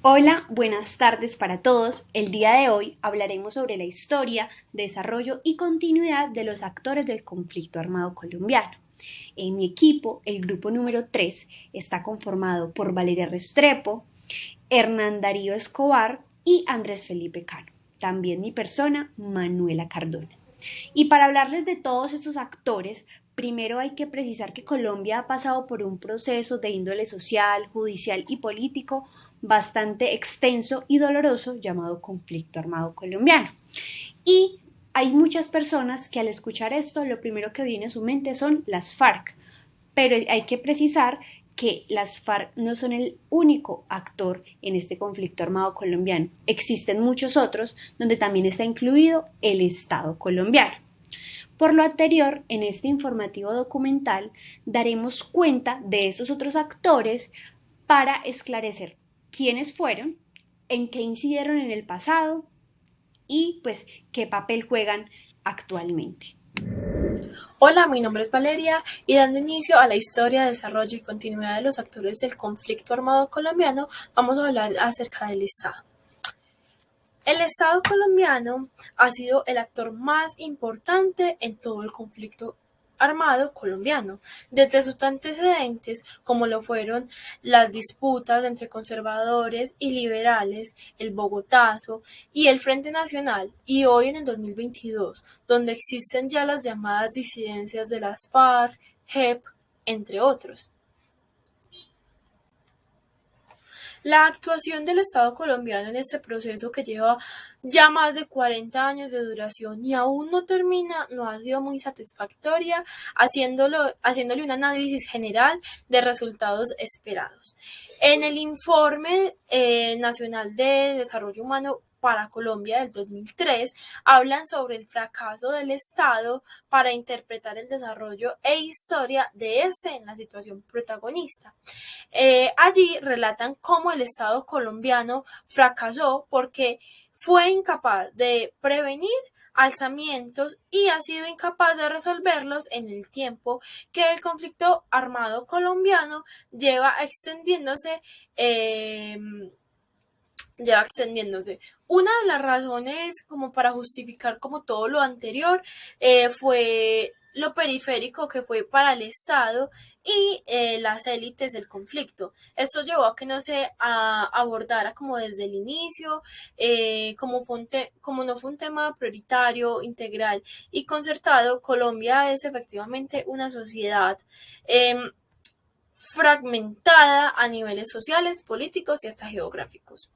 Hola, buenas tardes para todos. El día de hoy hablaremos sobre la historia, desarrollo y continuidad de los actores del conflicto armado colombiano. En mi equipo, el grupo número 3 está conformado por Valeria Restrepo, Hernán Darío Escobar y Andrés Felipe Cano. También mi persona, Manuela Cardona. Y para hablarles de todos estos actores, primero hay que precisar que Colombia ha pasado por un proceso de índole social, judicial y político bastante extenso y doloroso llamado conflicto armado colombiano. Y hay muchas personas que al escuchar esto lo primero que viene a su mente son las FARC, pero hay que precisar que las FARC no son el único actor en este conflicto armado colombiano. Existen muchos otros donde también está incluido el Estado colombiano. Por lo anterior, en este informativo documental daremos cuenta de esos otros actores para esclarecer quiénes fueron, en qué incidieron en el pasado y pues qué papel juegan actualmente. Hola, mi nombre es Valeria y dando inicio a la historia, desarrollo y continuidad de los actores del conflicto armado colombiano, vamos a hablar acerca del Estado. El Estado colombiano ha sido el actor más importante en todo el conflicto armado colombiano, desde sus antecedentes, como lo fueron las disputas entre conservadores y liberales, el Bogotazo y el Frente Nacional, y hoy en el 2022, donde existen ya las llamadas disidencias de las FARC, JEP, entre otros. La actuación del Estado colombiano en este proceso, que lleva ya más de 40 años de duración y aún no termina, no ha sido muy satisfactoria, haciéndole un análisis general de resultados esperados. En el Informe Nacional de Desarrollo Humano para Colombia del 2003, hablan sobre el fracaso del Estado para interpretar el desarrollo e historia de ese en la situación protagonista. Allí relatan cómo el Estado colombiano fracasó porque fue incapaz de prevenir alzamientos y ha sido incapaz de resolverlos en el tiempo que el conflicto armado colombiano lleva extendiéndose. eh, lleva extendiéndose. Una de las razones como para justificar como todo lo anterior fue lo periférico que fue para el Estado y las élites del conflicto. Esto llevó a que no se abordara como desde el inicio, como no fue un tema prioritario, integral y concertado. Colombia es efectivamente una sociedad fragmentada a niveles sociales, políticos y hasta geográficos.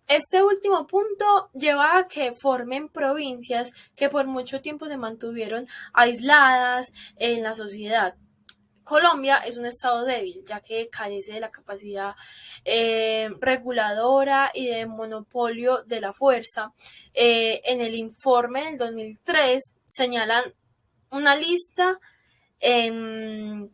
Este último punto lleva a que formen provincias que por mucho tiempo se mantuvieron aisladas en la sociedad. Colombia es un estado débil, ya que carece de la capacidad reguladora y de monopolio de la fuerza. En el informe del 2003 señalan una lista en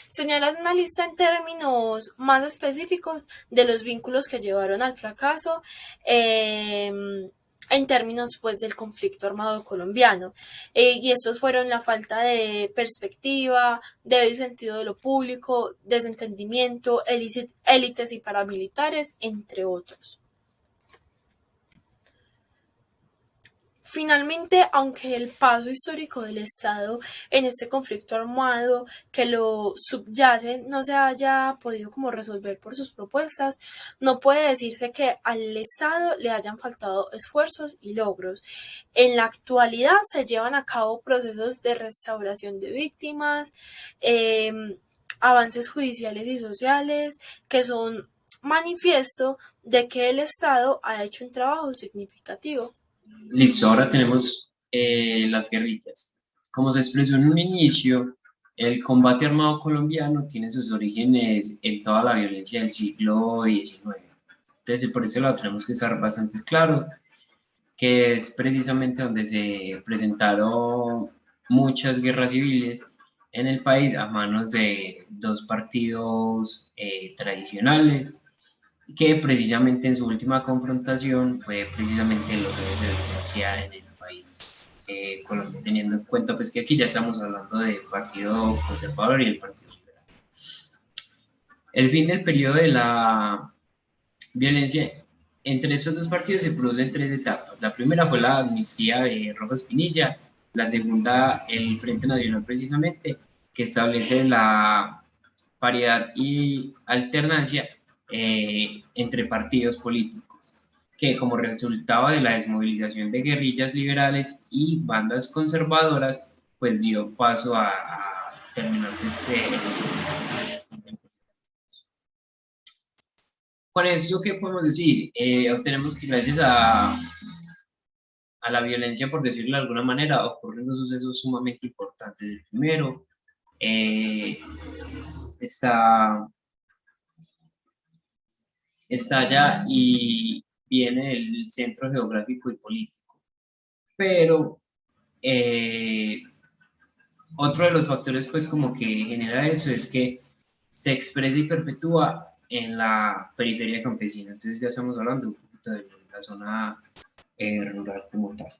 Señalan una lista en términos más específicos de los vínculos que llevaron al fracaso en términos pues del conflicto armado colombiano. Y estos fueron la falta de perspectiva, débil sentido de lo público, desentendimiento, élites y paramilitares, entre otros. Finalmente, aunque el paso histórico del Estado en este conflicto armado que lo subyace no se haya podido como resolver por sus propuestas, no puede decirse que al Estado le hayan faltado esfuerzos y logros. En la actualidad se llevan a cabo procesos de restauración de víctimas, avances judiciales y sociales que son manifiesto de que el Estado ha hecho un trabajo significativo. Listo, ahora tenemos las guerrillas. Como se expresó en un inicio, el combate armado colombiano tiene sus orígenes en toda la violencia del siglo XIX. Entonces, por eso lado tenemos que estar bastante claros, que es precisamente donde se presentaron muchas guerras civiles en el país a manos de dos partidos tradicionales, que precisamente en su última confrontación fue precisamente lo que se desgracia en el país Colombia, teniendo en cuenta pues que aquí ya estamos hablando del Partido Conservador y el Partido Liberal. El fin del periodo de la violencia entre estos dos partidos se produce en tres etapas. La primera fue la amnistía de Rojas Pinilla, la segunda el Frente Nacional precisamente, que establece la paridad y alternancia entre partidos políticos, que como resultado de la desmovilización de guerrillas liberales y bandas conservadoras, pues dio paso a terminar este. Con eso, ¿qué podemos decir? Obtenemos que gracias a la violencia, por decirlo de alguna manera, ocurren dos sucesos sumamente importantes. El primero eh, está estalla y viene del centro geográfico y político. Pero otro de los factores pues como que genera eso es que se expresa y perpetúa en la periferia campesina. Entonces ya estamos hablando un poquito de la zona rural como tal.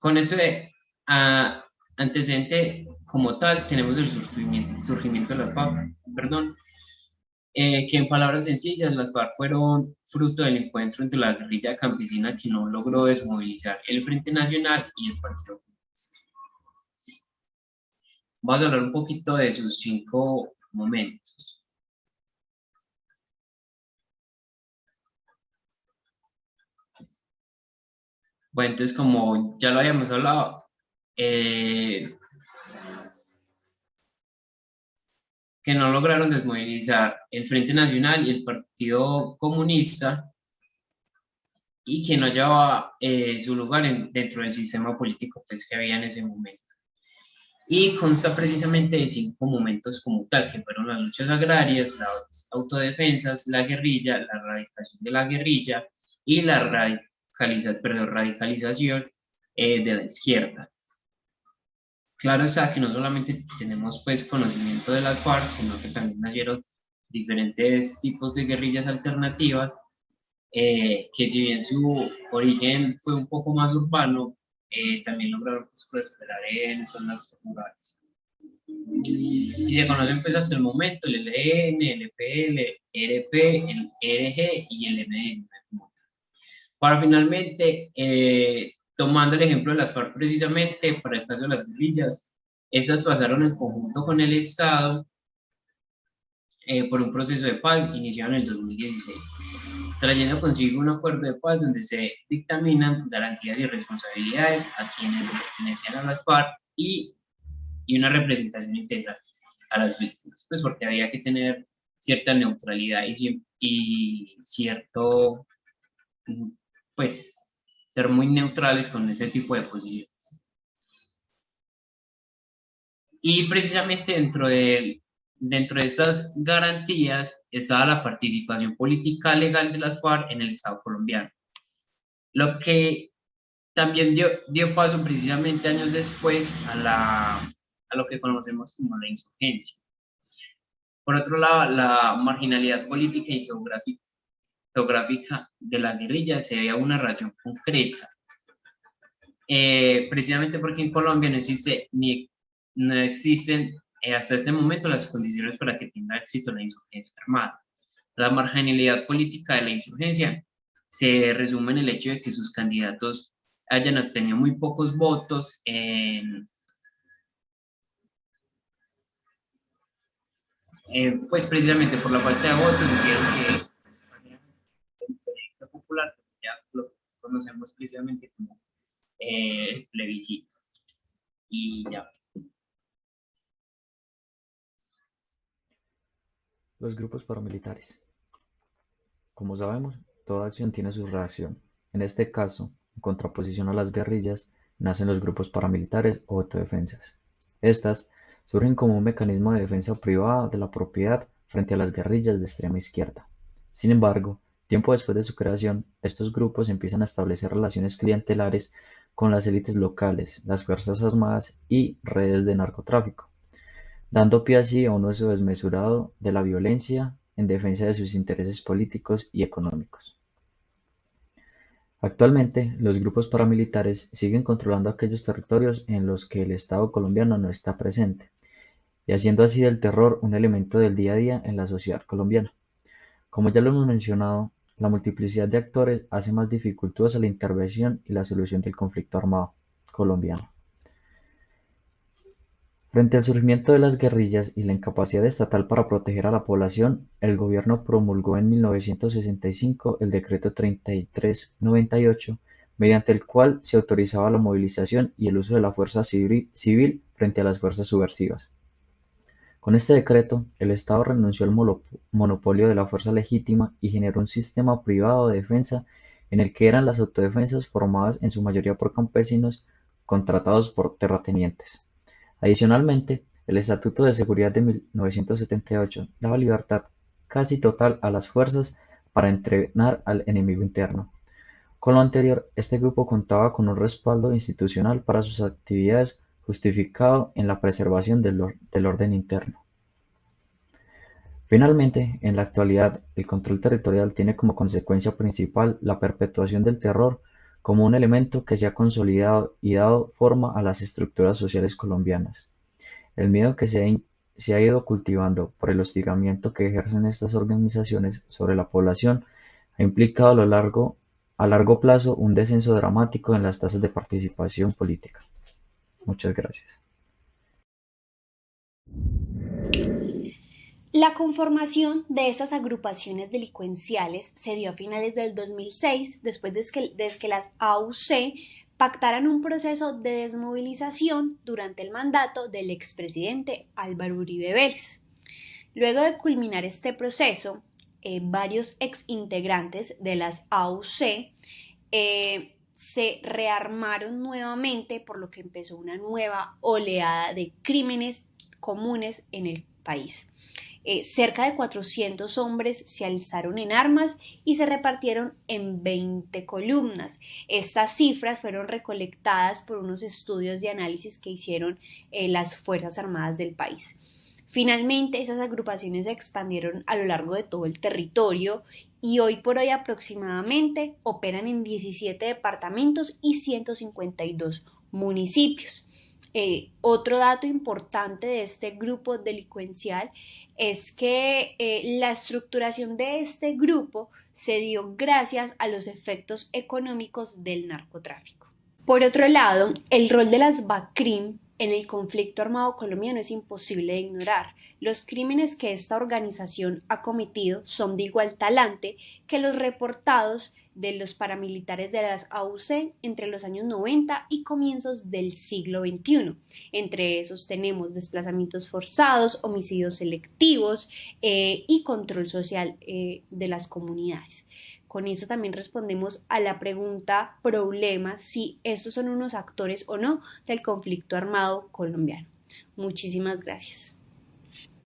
Con ese antecedente como tal tenemos el surgimiento de las FARC, perdón, que en palabras sencillas, las FARC fueron fruto del encuentro entre la guerrilla campesina que no logró desmovilizar el Frente Nacional y el Partido Comunista. Vamos a hablar un poquito de sus 5 momentos. Bueno, entonces como ya lo habíamos hablado, que no lograron desmovilizar el Frente Nacional y el Partido Comunista y que no hallaba su lugar dentro del sistema político pues, que había en ese momento. Y consta precisamente de 5 momentos como tal, que fueron las luchas agrarias, las autodefensas, la guerrilla, la erradicación de la guerrilla y la radicalización de la izquierda. Claro está que no solamente tenemos pues conocimiento de las FARC, sino que también nacieron diferentes tipos de guerrillas alternativas, que si bien su origen fue un poco más urbano, también lograron pues, prosperar en zonas rurales. Y se conocen pues hasta el momento el ELN, el EPL, el ERP, el ERG y el MDS. Para finalmente, tomando el ejemplo de las FARC precisamente, para el caso de las guerrillas, estas pasaron en conjunto con el Estado por un proceso de paz iniciado en el 2016, trayendo consigo un acuerdo de paz donde se dictaminan garantías y responsabilidades a quienes se pertenecían a las FARC y una representación integral a las víctimas, pues porque había que tener cierta neutralidad y cierto, pues, ser muy neutrales con ese tipo de posiciones. Y precisamente dentro de estas garantías estaba la participación política legal de las FARC en el Estado colombiano, lo que también dio paso precisamente años después a lo que conocemos como la insurgencia. Por otro lado, la marginalidad política y geográfica de la guerrilla se debe a una razón concreta, precisamente porque en Colombia no existen hasta ese momento las condiciones para que tenga éxito la insurgencia armada. La marginalidad política de la insurgencia se resume en el hecho de que sus candidatos hayan obtenido muy pocos votos pues precisamente por la falta de votos, dijeron que el proyecto popular, ya lo conocemos precisamente como el plebiscito. Y ya. Los grupos paramilitares. Como sabemos, toda acción tiene su reacción. En este caso, en contraposición a las guerrillas, nacen los grupos paramilitares o autodefensas. Estas surgen como un mecanismo de defensa privada de la propiedad frente a las guerrillas de extrema izquierda. Sin embargo, tiempo después de su creación, estos grupos empiezan a establecer relaciones clientelares con las élites locales, las fuerzas armadas y redes de narcotráfico, dando pie así a un uso desmesurado de la violencia en defensa de sus intereses políticos y económicos. Actualmente, los grupos paramilitares siguen controlando aquellos territorios en los que el Estado colombiano no está presente, y haciendo así del terror un elemento del día a día en la sociedad colombiana. Como ya lo hemos mencionado, la multiplicidad de actores hace más dificultosa la intervención y la solución del conflicto armado colombiano. Frente al surgimiento de las guerrillas y la incapacidad estatal para proteger a la población, el gobierno promulgó en 1965 el Decreto 3398, mediante el cual se autorizaba la movilización y el uso de la fuerza civil frente a las fuerzas subversivas. Con este decreto, el Estado renunció al monopolio de la fuerza legítima y generó un sistema privado de defensa en el que eran las autodefensas formadas en su mayoría por campesinos contratados por terratenientes. Adicionalmente, el Estatuto de Seguridad de 1978 daba libertad casi total a las fuerzas para entrenar al enemigo interno. Con lo anterior, este grupo contaba con un respaldo institucional para sus actividades justificado en la preservación del orden interno. Finalmente, en la actualidad, el control territorial tiene como consecuencia principal la perpetuación del terror como un elemento que se ha consolidado y dado forma a las estructuras sociales colombianas. El miedo que se ha ido cultivando por el hostigamiento que ejercen estas organizaciones sobre la población ha implicado a largo plazo un descenso dramático en las tasas de participación política. Muchas gracias. La conformación de estas agrupaciones delincuenciales se dio a finales del 2006, después de que las AUC pactaran un proceso de desmovilización durante el mandato del expresidente Álvaro Uribe Vélez. Luego de culminar este proceso, varios exintegrantes de las AUC se rearmaron nuevamente, por lo que empezó una nueva oleada de crímenes comunes en el país. Cerca de 400 hombres se alzaron en armas y se repartieron en 20 columnas. Estas cifras fueron recolectadas por unos estudios de análisis que hicieron las Fuerzas Armadas del país. Finalmente, esas agrupaciones se expandieron a lo largo de todo el territorio y hoy por hoy aproximadamente operan en 17 departamentos y 152 municipios. Otro dato importante de este grupo delincuencial es que la estructuración de este grupo se dio gracias a los efectos económicos del narcotráfico. Por otro lado, el rol de las BACRIM en el conflicto armado colombiano es imposible de ignorar. Los crímenes que esta organización ha cometido son de igual talante que los reportados de los paramilitares de las AUC entre los años 90 y comienzos del siglo XXI. Entre esos tenemos desplazamientos forzados, homicidios selectivos y control social de las comunidades. Con eso también respondemos a la pregunta problema si estos son unos actores o no del conflicto armado colombiano. Muchísimas gracias.